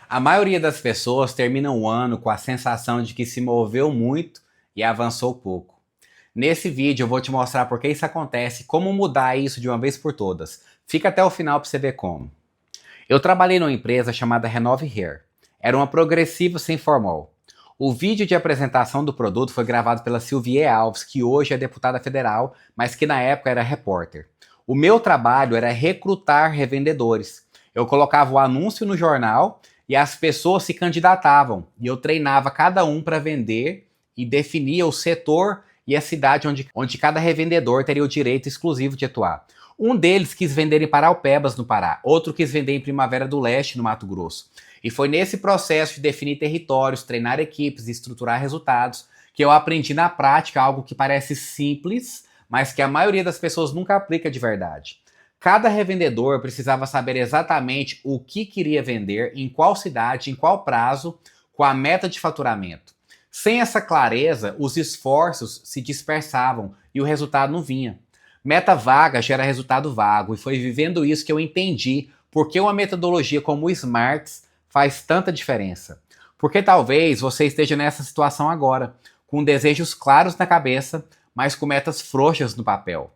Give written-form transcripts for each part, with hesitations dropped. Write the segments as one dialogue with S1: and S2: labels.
S1: A maioria das pessoas termina o ano com a sensação de que se moveu muito e avançou pouco. Nesse vídeo eu vou te mostrar por que isso acontece e como mudar isso de uma vez por todas. Fica até o final para você ver como. Eu trabalhei numa empresa chamada Renove Hair. Era uma progressiva sem formol. O vídeo de apresentação do produto foi gravado pela Silvia Alves, que hoje é deputada federal, mas que na época era repórter. O meu trabalho era recrutar revendedores. Eu colocava o anúncio no jornal e as pessoas se candidatavam. E eu treinava cada um para vender e definia o setor e a cidade onde cada revendedor teria o direito exclusivo de atuar. Um deles quis vender em Paraupebas, no Pará. Outro quis vender em Primavera do Leste, no Mato Grosso. E foi nesse processo de definir territórios, treinar equipes e estruturar resultados que eu aprendi na prática algo que parece simples, mas que a maioria das pessoas nunca aplica de verdade. Cada revendedor precisava saber exatamente o que queria vender, em qual cidade, em qual prazo, com a meta de faturamento. Sem essa clareza, os esforços se dispersavam e o resultado não vinha. Meta vaga gera resultado vago, e foi vivendo isso que eu entendi por que uma metodologia como o SMART faz tanta diferença. Porque talvez você esteja nessa situação agora, com desejos claros na cabeça, mas com metas frouxas no papel.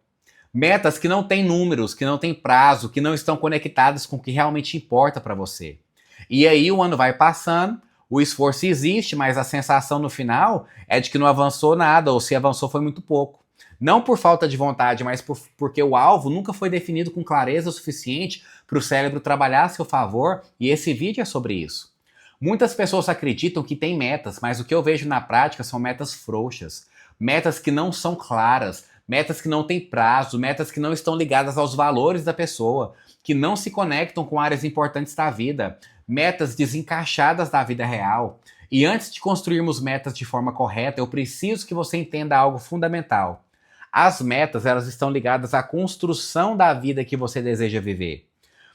S1: Metas que não têm números, que não têm prazo, que não estão conectadas com o que realmente importa para você. E aí o ano vai passando, o esforço existe, mas a sensação no final é de que não avançou nada, ou se avançou foi muito pouco. Não por falta de vontade, mas porque o alvo nunca foi definido com clareza o suficiente para o cérebro trabalhar a seu favor, e esse vídeo é sobre isso. Muitas pessoas acreditam que têm metas, mas o que eu vejo na prática são metas frouxas. Metas que não são claras, metas que não têm prazo, metas que não estão ligadas aos valores da pessoa, que não se conectam com áreas importantes da vida, metas desencaixadas da vida real. E antes de construirmos metas de forma correta, eu preciso que você entenda algo fundamental. As metas, elas estão ligadas à construção da vida que você deseja viver.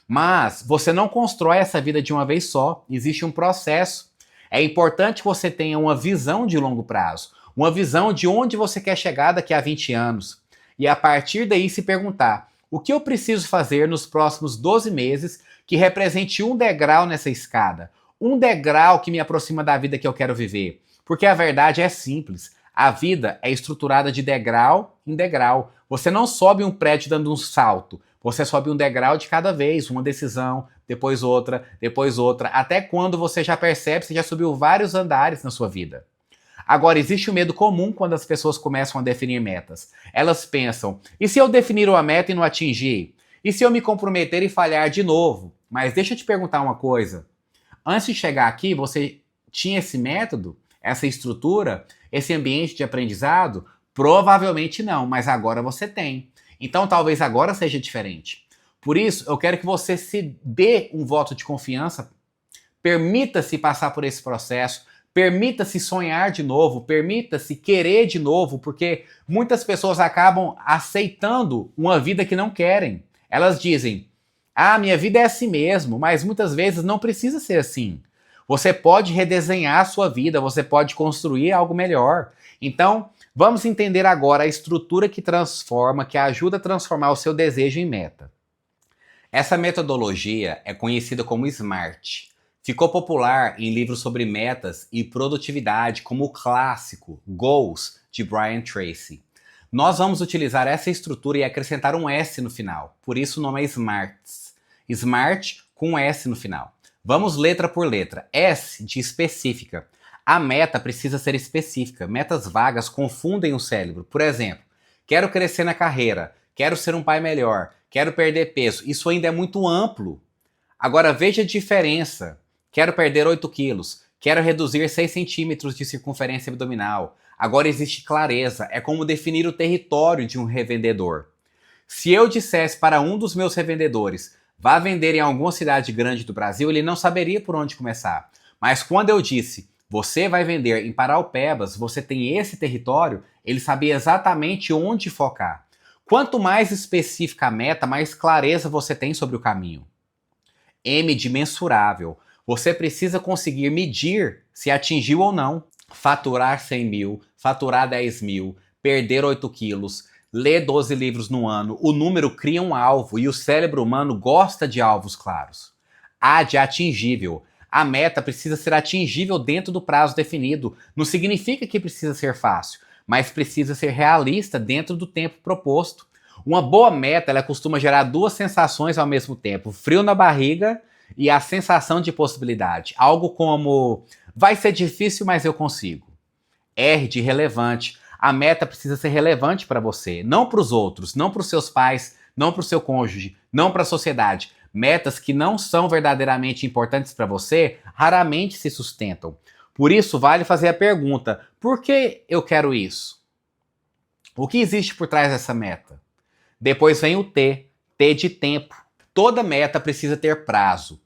S1: Mas você não constrói essa vida de uma vez só, existe um processo. É importante que você tenha uma visão de longo prazo, uma visão de onde você quer chegar daqui a 20 anos. E a partir daí se perguntar, o que eu preciso fazer nos próximos 12 meses que represente um degrau nessa escada? Um degrau que me aproxima da vida que eu quero viver. Porque a verdade é simples. A vida é estruturada de degrau em degrau. Você não sobe um prédio dando um salto. Você sobe um degrau de cada vez, uma decisão, depois outra, até quando você já percebe que você já subiu vários andares na sua vida. Agora, existe o medo comum quando as pessoas começam a definir metas. Elas pensam, e se eu definir uma meta e não atingir? E se eu me comprometer e falhar de novo? Mas deixa eu te perguntar uma coisa. Antes de chegar aqui, você tinha esse método, essa estrutura, esse ambiente de aprendizado? Provavelmente não, mas agora você tem. Então talvez agora seja diferente. Por isso, eu quero que você se dê um voto de confiança, permita-se passar por esse processo, permita-se sonhar de novo, permita-se querer de novo, porque muitas pessoas acabam aceitando uma vida que não querem. Elas dizem, minha vida é assim mesmo, mas muitas vezes não precisa ser assim. Você pode redesenhar a sua vida, você pode construir algo melhor. Então, vamos entender agora a estrutura que transforma, que ajuda a transformar o seu desejo em meta. Essa metodologia é conhecida como SMART. Ficou popular em livros sobre metas e produtividade, como o clássico Goals, de Brian Tracy. Nós vamos utilizar essa estrutura e acrescentar um S no final, por isso o nome é SMARTS. SMART com um S no final. Vamos letra por letra. S de específica. A meta precisa ser específica. Metas vagas confundem o cérebro. Por exemplo, quero crescer na carreira, quero ser um pai melhor, quero perder peso. Isso ainda é muito amplo. Agora veja a diferença. Quero perder 8 quilos, quero reduzir 6 centímetros de circunferência abdominal. Agora existe clareza, é como definir o território de um revendedor. Se eu dissesse para um dos meus revendedores, vá vender em alguma cidade grande do Brasil, ele não saberia por onde começar. Mas quando eu disse, você vai vender em Paraupebas, você tem esse território, ele sabia exatamente onde focar. Quanto mais específica a meta, mais clareza você tem sobre o caminho. M de mensurável. Você precisa conseguir medir se atingiu ou não. Faturar 100 mil, faturar 10 mil, perder 8 quilos, ler 12 livros no ano. O número cria um alvo e o cérebro humano gosta de alvos claros. A de atingível. A meta precisa ser atingível dentro do prazo definido. Não significa que precisa ser fácil, mas precisa ser realista dentro do tempo proposto. Uma boa meta, ela costuma gerar duas sensações ao mesmo tempo: frio na barriga e a sensação de possibilidade. Algo como: vai ser difícil, mas eu consigo. R de relevante. A meta precisa ser relevante para você, não para os outros, não para os seus pais, não para o seu cônjuge, não para a sociedade. Metas que não são verdadeiramente importantes para você raramente se sustentam. Por isso, vale fazer a pergunta: por que eu quero isso? O que existe por trás dessa meta? Depois vem o T, T de tempo. Toda meta precisa ter prazo.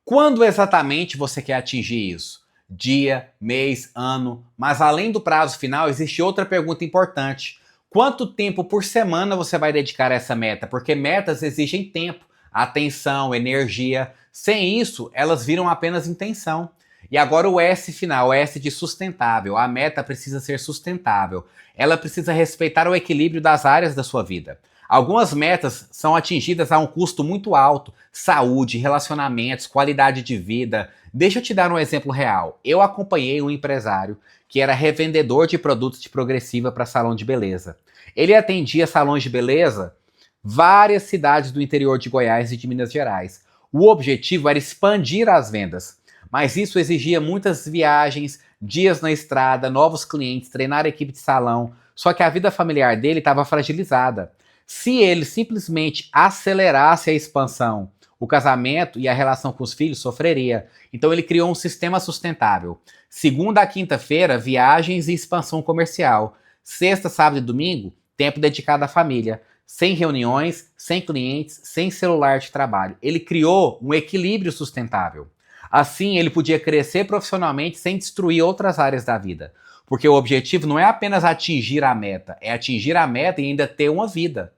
S1: Quando exatamente você quer atingir isso? Dia, mês, ano. Mas além do prazo final, existe outra pergunta importante. Quanto tempo por semana você vai dedicar a essa meta? Porque metas exigem tempo, atenção, energia. Sem isso, elas viram apenas intenção. E agora o S final, o S de sustentável. A meta precisa ser sustentável. Ela precisa respeitar o equilíbrio das áreas da sua vida. Algumas metas são atingidas a um custo muito alto: saúde, relacionamentos, qualidade de vida. Deixa eu te dar um exemplo real. Eu acompanhei um empresário que era revendedor de produtos de progressiva para salão de beleza. Ele atendia salões de beleza várias cidades do interior de Goiás e de Minas Gerais. O objetivo era expandir as vendas, mas isso exigia muitas viagens, dias na estrada, novos clientes, treinar a equipe de salão. Só que a vida familiar dele estava fragilizada. Se ele simplesmente acelerasse a expansão, o casamento e a relação com os filhos sofreria. Então ele criou um sistema sustentável. Segunda a quinta-feira, viagens e expansão comercial. Sexta, sábado e domingo, tempo dedicado à família. Sem reuniões, sem clientes, sem celular de trabalho. Ele criou um equilíbrio sustentável. Assim, ele podia crescer profissionalmente sem destruir outras áreas da vida. Porque o objetivo não é apenas atingir a meta, é atingir a meta e ainda ter uma vida.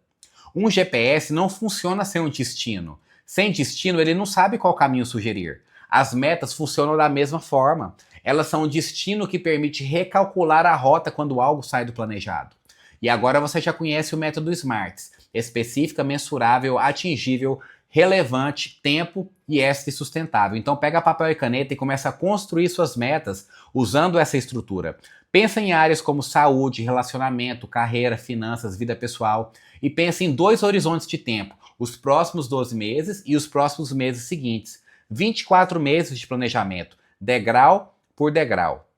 S1: Um GPS não funciona sem um destino. Sem destino, ele não sabe qual caminho sugerir. As metas funcionam da mesma forma. Elas são um destino que permite recalcular a rota quando algo sai do planejado. E agora você já conhece o método SMART: específica, mensurável, atingível, relevante, tempo e S sustentável. Então pega papel e caneta e começa a construir suas metas usando essa estrutura. Pensa em áreas como saúde, relacionamento, carreira, finanças, vida pessoal, e pensa em 2 horizontes de tempo: os próximos 12 meses e os próximos meses seguintes. 24 meses de planejamento, degrau por degrau.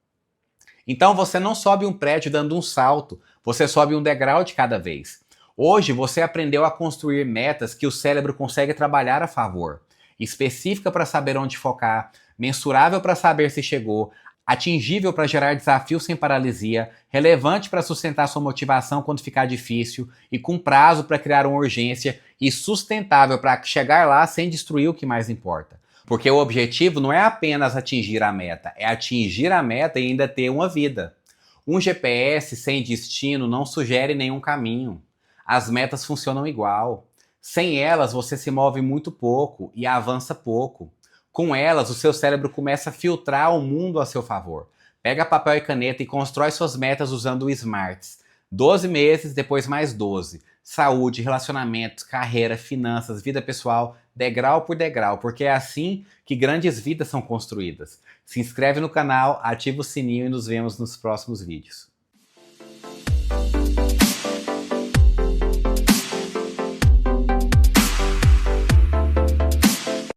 S1: Então você não sobe um prédio dando um salto, você sobe um degrau de cada vez. Hoje você aprendeu a construir metas que o cérebro consegue trabalhar a favor. Específica para saber onde focar, mensurável para saber se chegou, atingível para gerar desafio sem paralisia, relevante para sustentar sua motivação quando ficar difícil e com prazo para criar uma urgência, e sustentável para chegar lá sem destruir o que mais importa. Porque o objetivo não é apenas atingir a meta, é atingir a meta e ainda ter uma vida. Um GPS sem destino não sugere nenhum caminho. As metas funcionam igual. Sem elas, você se move muito pouco e avança pouco. Com elas, o seu cérebro começa a filtrar o mundo a seu favor. Pega papel e caneta e constrói suas metas usando o SMART. 12 meses, depois mais 12. Saúde, relacionamentos, carreira, finanças, vida pessoal, degrau por degrau, porque é assim que grandes vidas são construídas. Se inscreve no canal, ativa o sininho e nos vemos nos próximos vídeos.